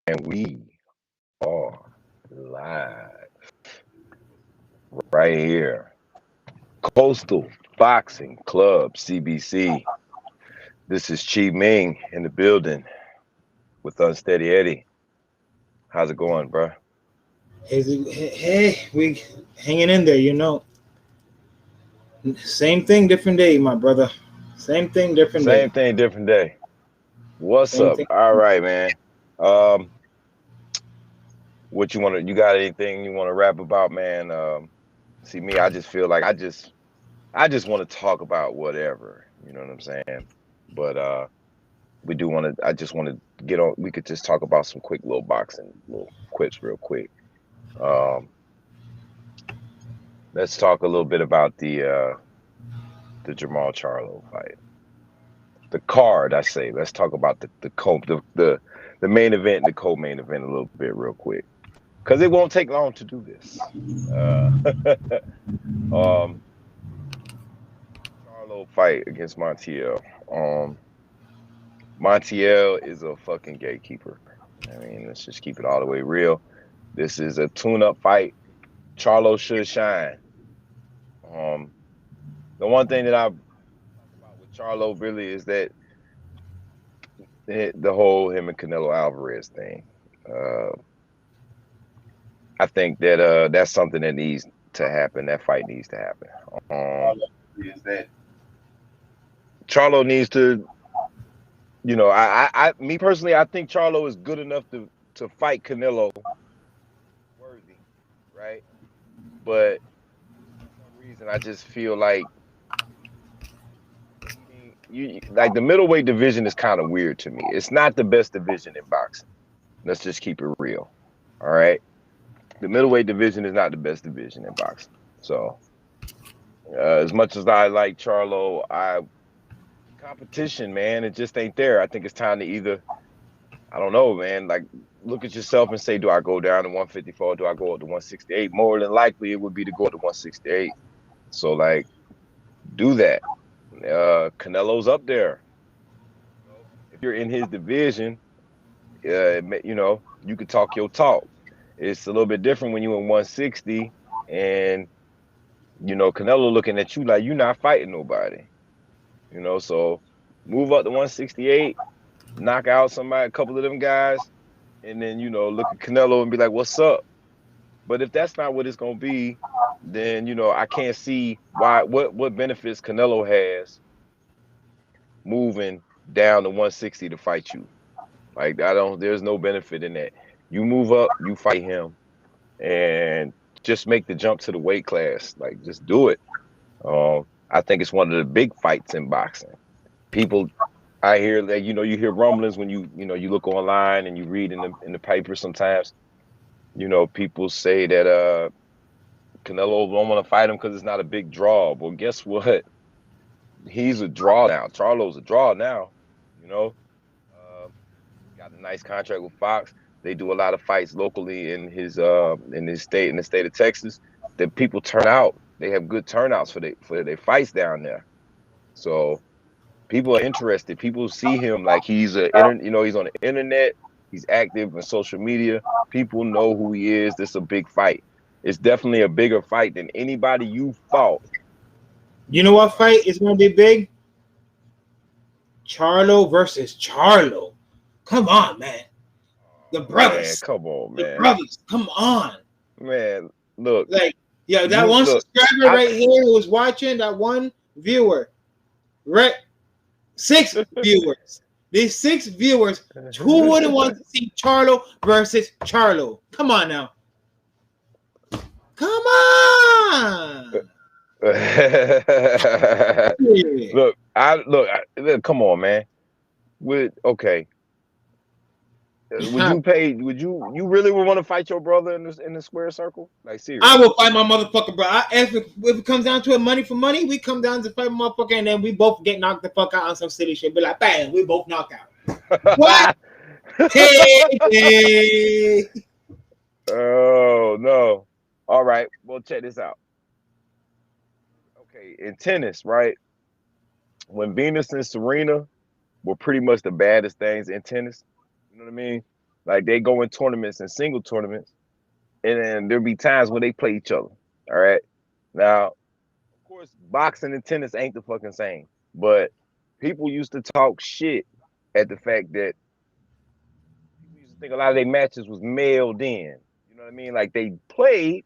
And we are live right here. Coastal Boxing Club, CBC. This is Chi Ming in the building with Unsteady Eddie. How's it going, bro? Hey, we hanging in there, you know. Same thing, different day, my brother. Same thing, different day. Same thing, different day. What's Same up? thing. All right, man. What you you got anything you want to rap about, man? See me, I just feel like I just want to talk about whatever, you know what I'm saying? But we do want to, I just want to get on, we could just talk about some quick little boxing, little quips real quick. Let's talk a little bit about the Jamal Charlo fight. The card, I say. Let's talk about the main event and the co-main event a little bit real quick, because it won't take long to do this. Charlo fight against Montiel. Montiel is a fucking gatekeeper. I mean, let's just keep it all the way real. This is a tune-up fight. Charlo should shine. The one thing that I talk about with Charlo really is that the whole him and Canelo Alvarez thing. I think that that's something that needs to happen. That fight needs to happen. Is that Charlo needs to, you know, me personally, I think Charlo is good enough to fight Canelo worthy, right? But for some reason, I just feel like like the middleweight division is kind of weird to me. It's not the best division in boxing. Let's just keep it real. All right. The middleweight division is not the best division in boxing. So as much as I like Charlo, competition, man, it just ain't there. I think it's time to either, I don't know, man, like look at yourself and say, do I go down to 154? Do I go up to 168? More than likely, it would be to go up to 168. So like, do that. Canelo's up there. If you're in his division, you know, you could talk your talk. It's a little bit different when you're in 160 and, you know, Canelo looking at you like you're not fighting nobody. You know, so move up to 168, knock out somebody, a couple of them guys, and then, you know, look at Canelo and be like, what's up? But if that's not what it's going to be, then, you know, I can't see what benefits Canelo has moving down to 160 to fight you. Like, there's no benefit in that. You move up, you fight him, and just make the jump to the weight class. Like, just do it. I think it's one of the big fights in boxing. People, I hear that, you know, you hear rumblings when you look online and you read in the paper sometimes. You know, people say that Canelo don't want to fight him because it's not a big draw. Well, guess what? He's a draw now. Charlo's a draw now. You know, got a nice contract with Fox. They do a lot of fights locally in his state, in the state of Texas. That people turn out. They have good turnouts for their fights down there. So people are interested. People see him like he's he's on the internet. He's active on social media. People know who he is. This is a big fight. It's definitely a bigger fight than anybody you fought. You know what fight is going to be big? Charlo versus Charlo. Come on, man. The brothers. Man, come on, man. The brothers. Come on. Man, look. Like, yeah, that one subscriber right here who was watching, that one viewer, right? 6 viewers. These 6 viewers, who wouldn't want to see Charlo versus Charlo? Come on now. Come on. Look, come on, man. Okay. Would you pay? Would you really would want to fight your brother in the square circle? Like seriously? I will fight my motherfucker, bro. If it comes down to it, money for money, we come down to fight my motherfucker, and then we both get knocked the fuck out on some silly shit. Be like, bam, we both knock out. What? Hey. Oh no! All right, well check this out. Okay, in tennis, right? When Venus and Serena were pretty much the baddest things in tennis, you know what I mean? Like they go in tournaments and single tournaments, and then there'll be times when they play each other. All right. Now, of course, boxing and tennis ain't the fucking same, but people used to talk shit at the fact that people used to think a lot of their matches was mailed in. You know what I mean? Like they played,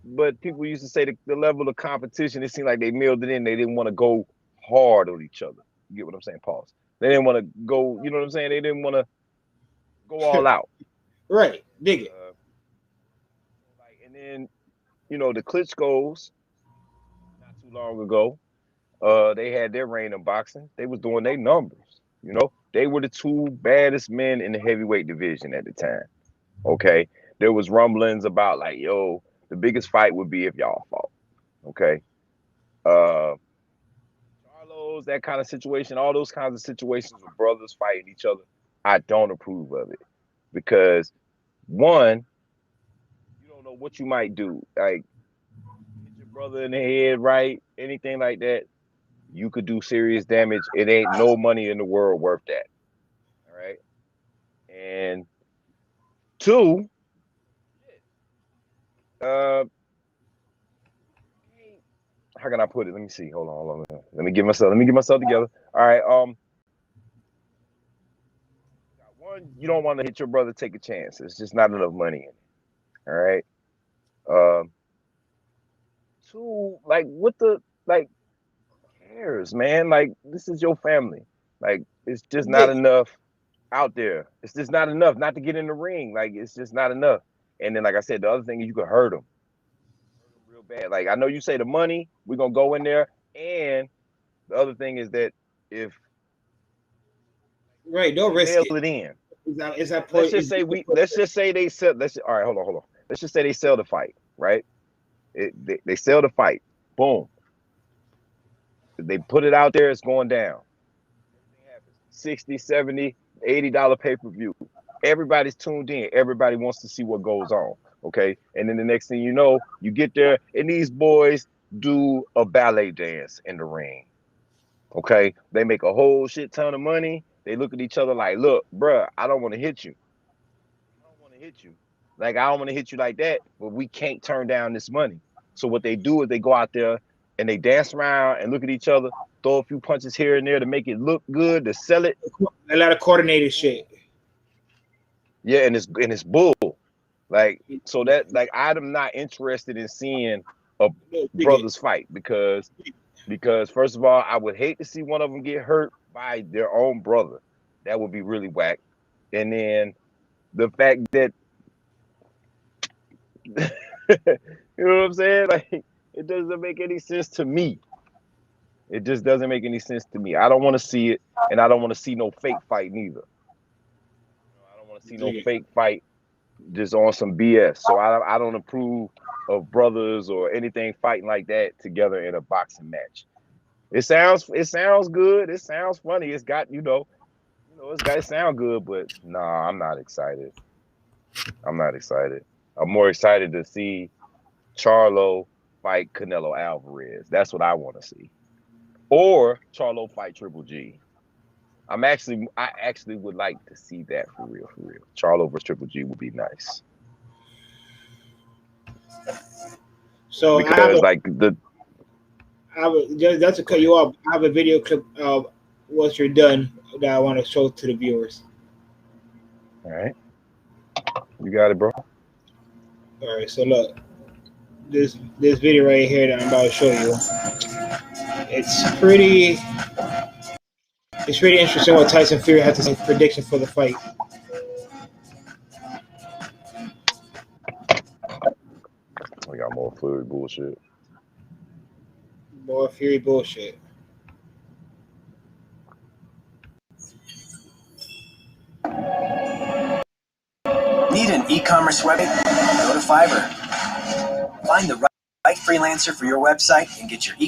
but people used to say the level of competition, it seemed like they mailed it in. They didn't want to go hard on each other. You get what I'm saying? Pause. They didn't want to go, you know what I'm saying? They didn't want to go all out. Right. Dig it. And then, you know, the Klitschko's not too long ago, they had their reign in boxing. They was doing their numbers, you know. They were the two baddest men in the heavyweight division at the time. Okay. There was rumblings about like, yo, the biggest fight would be if y'all fought. Okay. Charlo's, that kind of situation, all those kinds of situations with brothers fighting each other, I don't approve of it. Because one, you don't know what you might do. Like hit your brother in the head, right? Anything like that, you could do serious damage. It ain't no money in the world worth that. All right. And two, how can I put it? Let me see. Hold on. Let me get myself together. All right. One, you don't want to hit your brother, take a chance. It's just not enough money in it. All right. Two, like what the like cares, man? Like this is your family. Like it's just not enough out there. It's just not enough not to get in the ring. Like it's just not enough. And then, like I said, the other thing is you could hurt them real bad. Like I know you say the money, we're gonna go in there, and the other thing is that if don't risk it in. Is that let's just say they sell. All right, hold on. Let's just say they sell the fight, right? They sell the fight. Boom. They put it out there, it's going down. 60, 70, $80 pay-per-view. Everybody's tuned in. Everybody wants to see what goes on. Okay. And then the next thing you know, you get there and these boys do a ballet dance in the ring. Okay. They make a whole shit ton of money. They look at each other like, look, bruh, I don't want to hit you. Like, I don't want to hit you like that, but we can't turn down this money. So what they do is they go out there and they dance around and look at each other, throw a few punches here and there to make it look good, to sell it. A lot of coordinated shit. Yeah, and it's bull. Like, so that, like, I'm not interested in seeing a brothers fight because first of all, I would hate to see one of them get hurt by their own brother. That would be really whack. And then the fact that you know what I'm saying? Like, it doesn't make any sense to me. It just doesn't make any sense to me. I don't want to see it, and I don't want to see no fake fight neither. I don't want to see no fake fight just on some BS. So I don't approve of brothers or anything fighting like that together in a boxing match. It sounds good. It sounds funny. It's got, it's got to sound good, but nah, I'm not excited. I'm more excited to see Charlo fight Canelo Alvarez. That's what I want to see. Or Charlo fight Triple G. I actually would like to see that for real. Charlo versus Triple G would be nice. So because just to cut you off, I have a video clip of once you're done that I want to show to the viewers. All right. You got it, bro. All right, so look, this video right here that I'm about to show you, it's pretty interesting what Tyson Fury had to say prediction for the fight. We got more Fury bullshit. More Fury bullshit. e-commerce website? Go to Fiverr. Find the right freelancer for your website and get your Do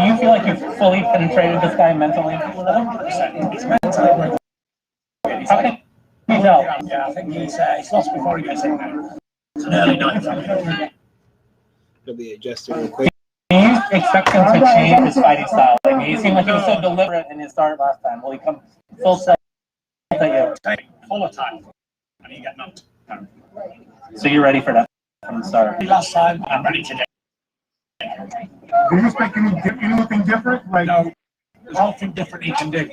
you feel like you've fully penetrated this guy mentally? 100%. It's mentally. How can you tell? Yeah, I think he's lost before he gets in there. It's an early night. He'll be adjusted real quick. Do you expect him to change his fighting style? Like, he seemed like he was so deliberate in his start last time. Will he come full set at you? Full attack, and he get knocked. So you're ready for that from the start? Last time, I'm ready today. Do you expect anything different? Like, no, there's nothing different he can do.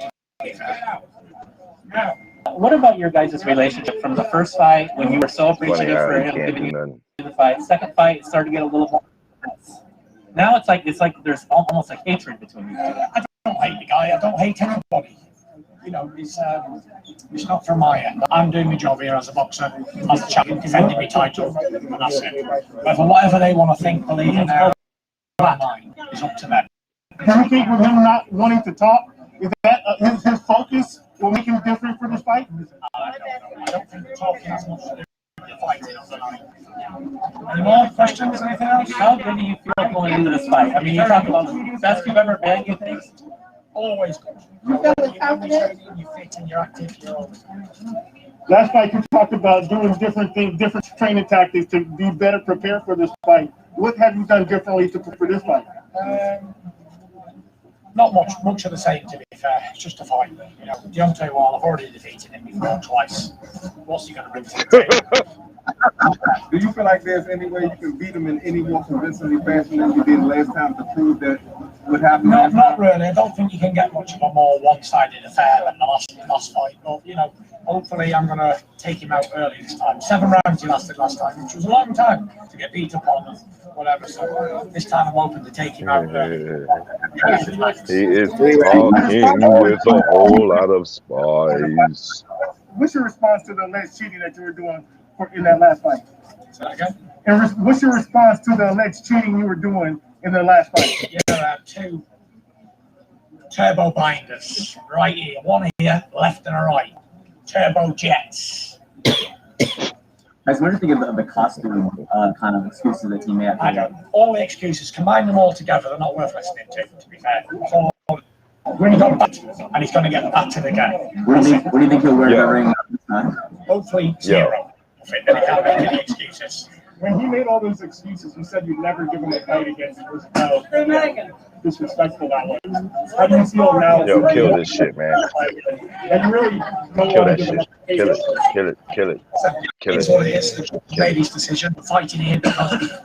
What about your guys' relationship from the first fight when you were so appreciative for him giving you the fight? Second fight, it started to get a little more. Now it's like there's almost like hatred between you. I don't hate the guy. I don't hate anybody. You know, it's not from my end. I'm doing my job here as a boxer, as a champion, defending my title, and that's it. But for whatever they want to think, believe in their mind, it's up to them. Do you think with him not wanting to talk, is that his focus will make him different for this fight? I don't think talking has much to do with the fighting of the night. Any more questions? Anything else? How good do you feel going into this fight? I mean, you talk about the best you've ever been, you think? Always good. You're fit and you're active. You're always good. Last fight you talked about doing different things, different training tactics to be better prepared for this fight. What have you done differently for this fight? Not much of the same, to be fair. It's just a fight. You know, Deontay, well, I've already defeated him before twice. What's he going to bring to the table? Do you feel like there's any way you can beat him in any more convincingly fashion than you did last time to prove that would happen? Not really. I don't think you can get much of a more one-sided affair than the last fight. But, you know, hopefully I'm going to take him out early this time. 7 rounds he lasted last time, which was a long time to get beat up on, whatever. So this time I'm hoping to take him out early. He is talking with a whole lot of spice. What's your response to the alleged cheating that you were doing in that last fight? Say that again? And what's your response to the alleged cheating you were doing in the last fight? Yeah, 2 turbo binders right here, one here, left and a right. Turbo jets. What do you think of the costume kind of excuses that he may have? I don't. All the excuses, combine them all together, they're not worth listening to be fair. So, when he got back, and he's going to get back to the game. What do you think he'll wear the ring this time? Hopefully 0. Then he can't make any excuses. When he made all those excuses, you said you'd never give him a fight against disrespectful that way. How do you feel now? Yo, kill this shit, man. And really Kill that shit. Kill it. Kill it. It's what it is. He made his decision. Fighting him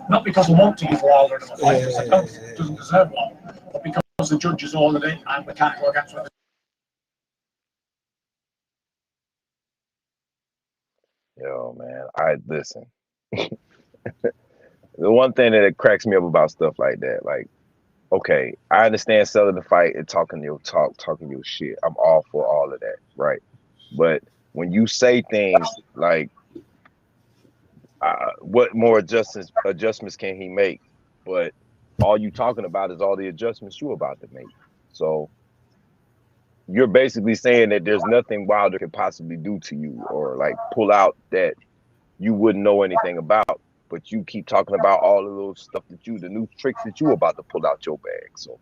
not because I want to give Wilder another fight, because I don't. He doesn't deserve one, but because the judges ordered it, and we can't go against it. Yo, man, I listen. The one thing that cracks me up about stuff like that, like, okay, I understand selling the fight and talking your shit. I'm all for all of that, right? But when you say things like, what more adjustments can he make? But all you talking about is all the adjustments you're about to make. So you're basically saying that there's nothing Wilder can possibly do to you or like pull out that you wouldn't know anything about, but you keep talking about all of those stuff the new tricks that you about to pull out your bag. So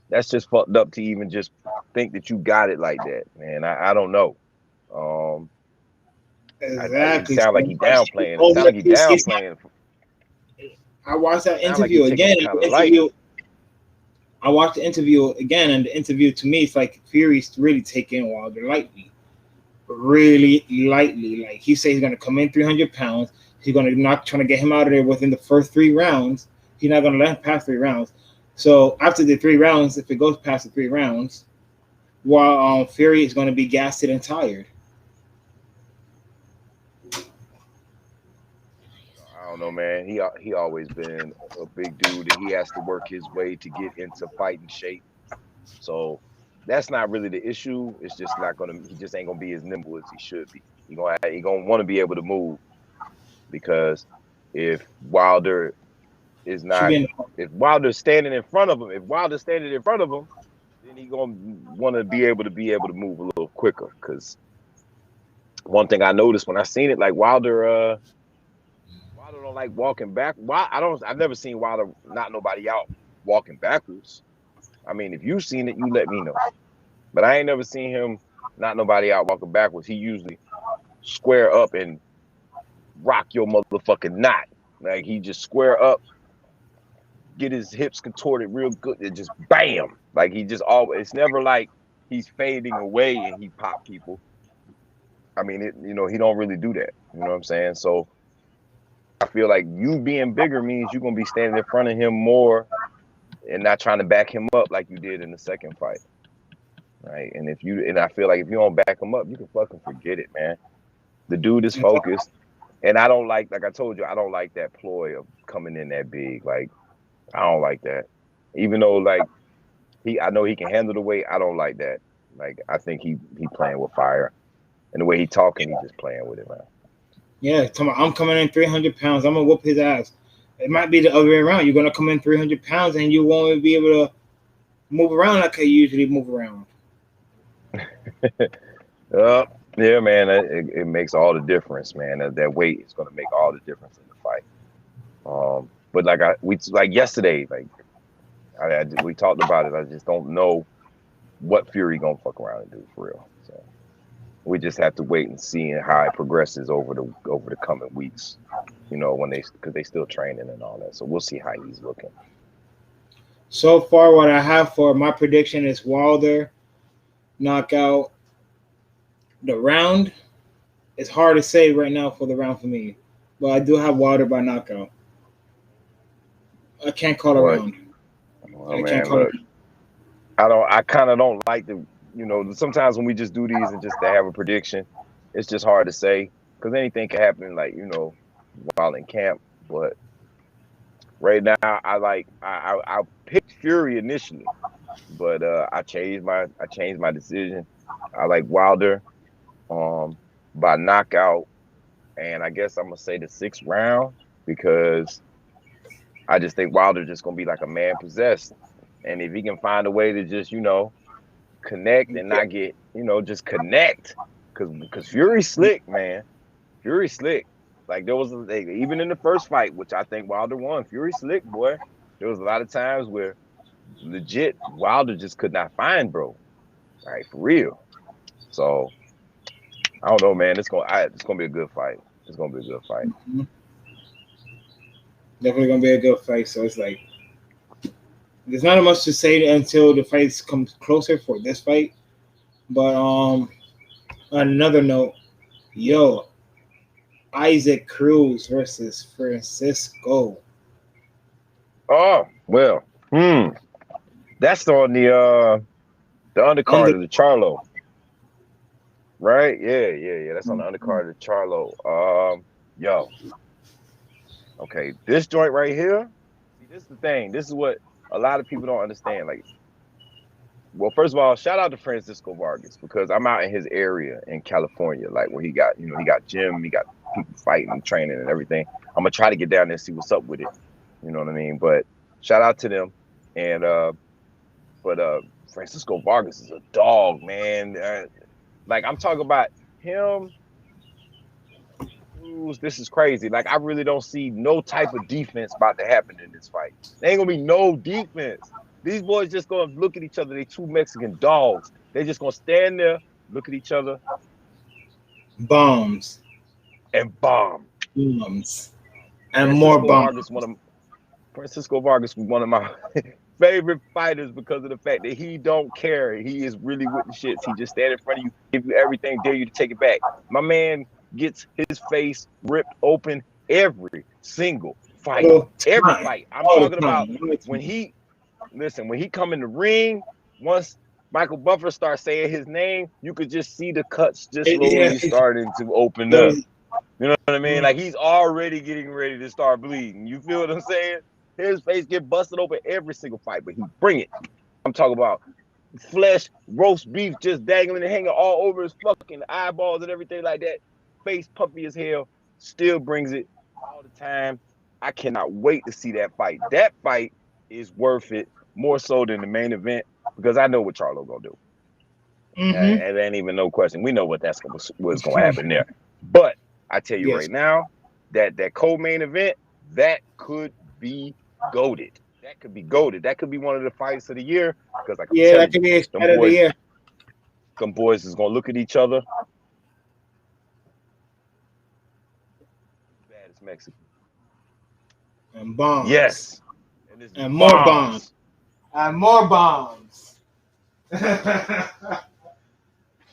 that's just fucked up to even just think that you got it like that, man. I don't know. Exactly. It sound like he downplaying. It sound like he downplaying. I watched that interview again. I watched the interview again, and the interview to me, it's like Fury's really taking Wilder lightly. Really lightly. Like he said he's gonna come in 300 pounds. He's gonna not trying to get him out of there within the first 3 rounds. He's not gonna let him pass 3 rounds. So after the 3 rounds, if it goes past the 3 rounds, while Fury is gonna be gassed and tired. I don't know, man. He always been a big dude, and he has to work his way to get into fighting shape. So that's not really the issue. It's just not gonna. He just ain't gonna be as nimble as he should be. He gonna want to be able to move, because if Wilder is not, if Wilder's standing in front of him, then he gonna want to be able to move a little quicker. Because one thing I noticed when I seen it, like Wilder don't like walking back. I've never seen Wilder knock nobody out walking backwards. I mean, if you've seen it, you let me know. But I ain't never seen him knock nobody out walking backwards. He usually square up and rock your motherfucking knot. Like he just square up, get his hips contorted real good, and just bam. Like he just always. It's never like he's fading away and he pop people. I mean, he don't really do that. You know what I'm saying? So I feel like you being bigger means you're gonna be standing in front of him more and not trying to back him up like you did in the second fight. Right. And I feel like if you don't back him up, you can fucking forget it, man. The dude is focused. And I don't like I told you, I don't like that ploy of coming in that big. Like, I don't like that. Even though like I know he can handle the weight, I don't like that. Like, I think he playing with fire. And the way he talking, he just playing with it, man. Yeah, I'm coming in 300 pounds. I'm gonna whoop his ass. It might be the other way around. You're gonna come in 300 pounds and you won't be able to move around like I usually move around. Yeah, man. It makes all the difference, man. That weight is gonna make all the difference in the fight. But like yesterday, we talked about it. I just don't know what Fury gonna fuck around and do for real. So we just have to wait and see how it progresses over the coming weeks. Because they still training and all that. So we'll see how he's looking. So far, what I have for my prediction is Wilder knockout. The round, it's hard to say right now for the round for me, but I do have Wilder by knockout. I can't call a round. I can't call it. I kind of don't like to. Sometimes when we just do these and just to have a prediction, it's just hard to say because anything can happen. While in camp, but right now I picked Fury initially, but I changed my decision. I like Wilder by knockout, and I guess I'm gonna say the 6th round because I just think Wilder just gonna be like a man possessed, and if he can find a way to just connect and not get just connect, because Fury's slick, man. Fury's slick. Like there was even in the first fight, which I think Wilder won. Fury slick, boy. There was a lot of times where legit Wilder just could not find bro. Right, for real. So I don't know, man. It's gonna be a good fight. It's gonna be a good fight. Mm-hmm. Definitely gonna be a good fight. So it's like there's not much to say until the fights come closer for this fight. But on another note, Isaac CRUZ versus Francisco. Oh, well. That's on the undercard of the Charlo. Right? Yeah. That's on the undercard of the Charlo. Okay, this joint right here. See, this is the thing. This is what a lot of people don't understand. Well, first of all, shout out to Francisco Vargas because I'm out in his area in California, like where he got gym, he got people fighting, training, and everything. I'm gonna try to get down there and see what's up with it. You know what I mean? But shout out to them. And Francisco Vargas is a dog, man. I'm talking about him. This is crazy. I really don't see no type of defense about to happen in this fight. There ain't gonna be no defense. These boys just gonna look at each other. They two Mexican dogs. They just gonna stand there, look at each other. Bombs. And bomb. Bombs. And more bombs. Francisco Vargas was one of my favorite fighters because of the fact that he don't care. He is really with the shits. He just stand in front of you, give you everything, dare you to take it back. My man gets his face ripped open every single fight. Every fight. I'm talking about when he come in the ring, once Michael Buffer starts saying his name, you could just see the cuts just slowly starting to open up. You know what I mean? He's already getting ready to start bleeding. You feel what I'm saying? His face get busted open every single fight, but he bring it. I'm talking about flesh, roast beef just dangling and hanging all over his fucking eyeballs and everything like that. Face puffy as hell, still brings it all the time. I cannot wait to see that fight. That fight is worth it more so than the main event. because I know what Charlo gonna do. And it ain't even no question. We know what's gonna happen there. But I tell you right now, that co-main event, that could be goated. That could be goated. That could be one of the fights of the year. Because like that could be a fight of the year. Them boys is gonna look at each other. Bad as Mexican. And bombs. Yes. And more bombs. And more bombs.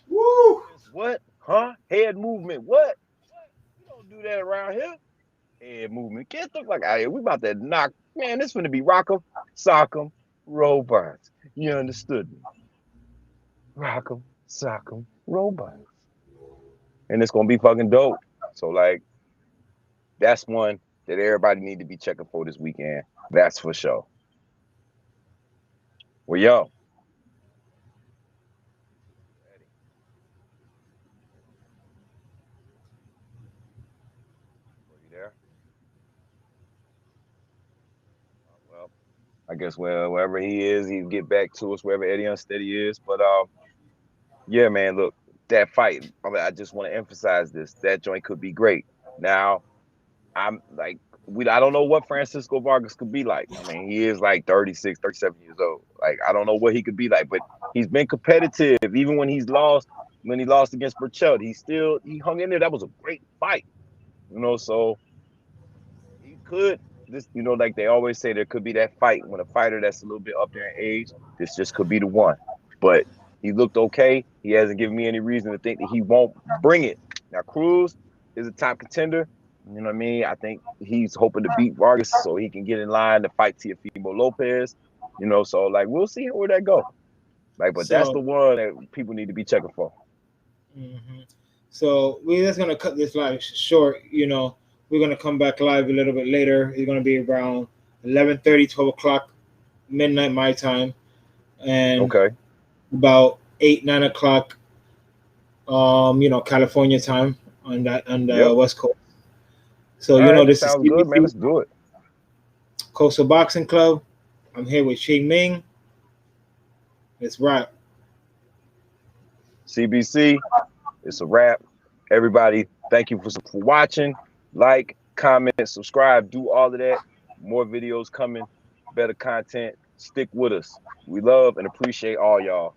Woo! What? Huh? Head movement. What? You don't do that around here. Head movement. Get the fuck out of here. We about to knock. Man, this finna be rock 'em, sock 'em, robots. You understood me? Rock 'em, sock 'em, robots. And it's gonna be fucking dope. So like, that's one that everybody need to be checking for this weekend. That's for sure. Well, yo. I guess wherever he is, he'll get back to us, wherever Eddie Unsteady is. But yeah, man, look, that fight, I just want to emphasize this. That joint could be great. Now, I'm like, I don't know what Francisco Vargas could be like. I mean, he is like 36, 37 years old. Like, I don't know what he could be like, but he's been competitive. Even when he lost against Burchell, he hung in there. That was a great fight. You know, so he could. This, you know, like they always say, there could be that fight when a fighter that's a little bit up there in age, this just could be the one. But he looked okay. He hasn't given me any reason to think that he won't bring it. Now, CRUZ is a top contender. You know what I mean? I think he's hoping to beat Vargas so he can get in line to fight Teofimo Lopez. You know, so like we'll see where that goes. Like, but that's the one that people need to be checking for. So we're just gonna cut this live short. You know, we're going to come back live a little bit later. It's going to be around 11:30, 12 o'clock, midnight my time. And about 8, 9 o'clock, you know, California time on the West Coast. So, you know, this sounds is good, man. Let's do it. Coastal Boxing Club. I'm here with Xing Ming. It's wrap. CBC, it's a wrap. Everybody, thank you for watching. Like, comment, subscribe, do all of that. More videos coming, better content. Stick with us. We love and appreciate all y'all.